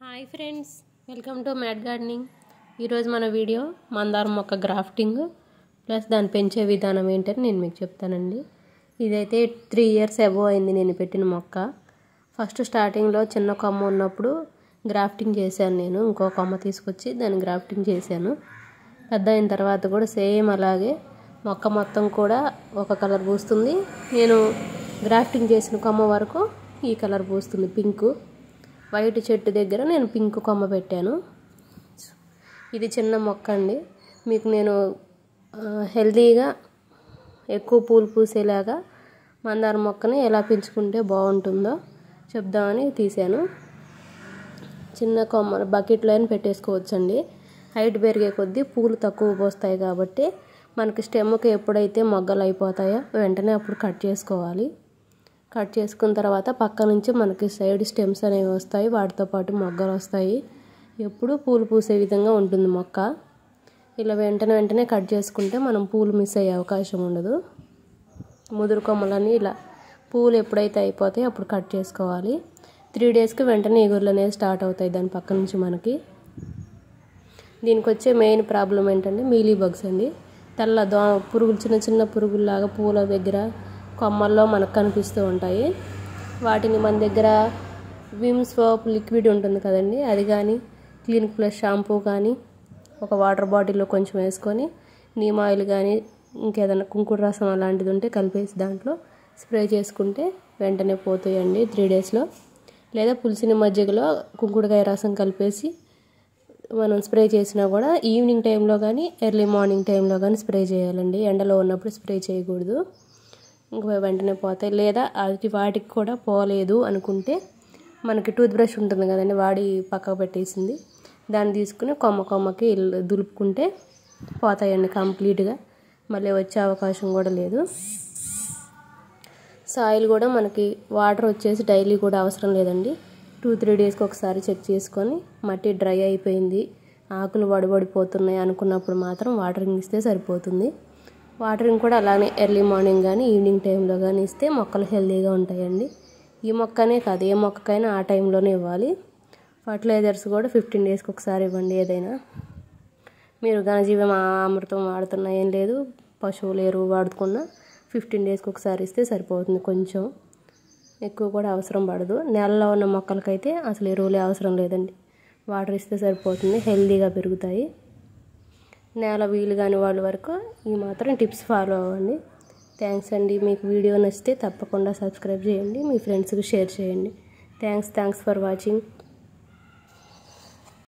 Hi friends, welcome to mat gardening. ఈరోజు మన video మందారం మొక్క గ్రాఫ్టింగ్ ప్లస్ దాన్ని పెంచే విధానం ఏంటని నేను మీకు చెప్తానండి. ఇదైతే 3 years అబోవ్ అయింది నేను పెట్టిన మొక్క. ఫస్ట్ స్టార్టింగ్లో చిన్న కొమ్మ ఉన్నప్పుడు గ్రాఫ్టింగ్ చేశాను. నేను ఇంకో కొమ్మ తీసుకొచ్చి దాన్ని గ్రాఫ్టింగ్ చేశాను. పెద్ద అయిన తర్వాత కూడా సేమ్ అలాగే మొక్క మొత్తం కూడా ఒక కలర్ పూస్తుంది. నేను గ్రాఫ్టింగ్ చేసిన కొమ్మ వరకు ఈ కలర్ పూస్తుంది, పింక్. వైట్ చెట్టు దగ్గర నేను పింక్ కొమ్మ పెట్టాను. ఇది చిన్న మొక్క అండి. మీకు నేను హెల్తీగా ఎక్కువ పూలు పూసేలాగా మందారం మొక్కని ఎలా పెంచుకుంటే బాగుంటుందో చెప్దామని తీశాను. చిన్న కొమ్మ బకెట్లో అయినా పెట్టేసుకోవచ్చండి. హైట్ పెరిగే కొద్దీ పూలు తక్కువ పోస్తాయి కాబట్టి మనకి స్టెమ్కి ఎప్పుడైతే మొగ్గలు అయిపోతాయో వెంటనే అప్పుడు కట్ చేసుకోవాలి. కట్ చేసుకున్న తర్వాత పక్క నుంచి మనకి సైడ్ స్టెమ్స్ అనేవి వస్తాయి, వాటితో పాటు మొగ్గలు వస్తాయి. ఎప్పుడు పూలు పూసే విధంగా ఉంటుంది మొక్క. ఇలా వెంటనే కట్ చేసుకుంటే మనం పూలు మిస్ అయ్యే అవకాశం ఉండదు. ముదురు కొమ్మలని ఇలా పూలు ఎప్పుడైతే అయిపోతాయో అప్పుడు కట్ చేసుకోవాలి. 3 daysకి వెంటనే ఎగురులు అనేవి స్టార్ట్ అవుతాయి దాని పక్క నుంచి మనకి. దీనికి వచ్చే మెయిన్ ప్రాబ్లం ఏంటంటే మీలీ బగ్స్ అండి. తెల్ల పురుగులు, చిన్న చిన్న పురుగుల్లాగా పూల దగ్గర కొమ్మల్లో మనకు కనిపిస్తూ ఉంటాయి. వాటిని మన దగ్గర విమ్ సోప్ లిక్విడ్ ఉంటుంది కదండి, అది కానీ క్లినిక్ ప్లస్ షాంపూ కానీ ఒక వాటర్ బాటిల్లో కొంచెం వేసుకొని నీమ్ ఆయిల్ కానీ ఇంకేదైనా కుంకుడు రసం అలాంటిది ఉంటే కలిపేసి దాంట్లో స్ప్రే చేసుకుంటే వెంటనే పోతాయండి 3 daysలో. లేదా పులిసిన మజ్జిగలో కుంకుడుకాయ రసం కలిపేసి మనం స్ప్రే చేసినా కూడా ఈవినింగ్ టైంలో కానీ ఎర్లీ మార్నింగ్ టైంలో కానీ స్ప్రే చేయాలండి. ఎండలో ఉన్నప్పుడు స్ప్రే చేయకూడదు, ఇంకా వెంటనే పోతాయి. లేదా అది వాటికి కూడా పోలేదు అనుకుంటే మనకి టూత్ బ్రష్ ఉంటుంది కదండి, వాడి పక్కకు పెట్టేసింది, దాన్ని తీసుకుని కొమ్మకి దులుపుకుంటే పోతాయండి కంప్లీట్గా. మళ్ళీ వచ్చే అవకాశం కూడా లేదు. సాయిల్ కూడా మనకి వాటర్ వచ్చేసి డైలీ కూడా అవసరం లేదండి. 2-3 daysకి ఒకసారి చెక్ చేసుకొని మట్టి డ్రై అయిపోయింది, ఆకులు వడిపోతున్నాయి అనుకున్నప్పుడు మాత్రం వాటరింగ్ ఇస్తే సరిపోతుంది. వాటరింగ్ కూడా అలానే ఎర్లీ మార్నింగ్ కానీ ఈవినింగ్ టైంలో కానీ ఇస్తే మొక్కలు హెల్తీగా ఉంటాయండి. ఈ మొక్కనే కాదు, ఏ మొక్కకైనా ఆ టైంలోనే ఇవ్వాలి. ఫర్టిలైజర్స్ కూడా 15 daysకి ఒకసారి ఇవ్వండి. ఏదైనా మీరు ఘనజీవం అమృతం వాడుతున్నా ఏం లేదు, పశువుల ఎరువు వాడుకున్నా 15 daysకి ఒకసారి ఇస్తే సరిపోతుంది. కొంచెం ఎక్కువ కూడా అవసరం పడదు. నేలలో ఉన్న మొక్కలకైతే అసలు ఎరువులే అవసరం లేదండి, వాటర్ ఇస్తే సరిపోతుంది, హెల్తీగా పెరుగుతాయి. నేల వీలు కాని వాళ్ళ వరకు ఈ మాత్రం టిప్స్ ఫాలో అవ్వండి. థ్యాంక్స్ అండి. మీకు వీడియో నచ్చితే తప్పకుండా సబ్స్క్రైబ్ చేయండి, మీ ఫ్రెండ్స్కి షేర్ చేయండి. Thanks for watching.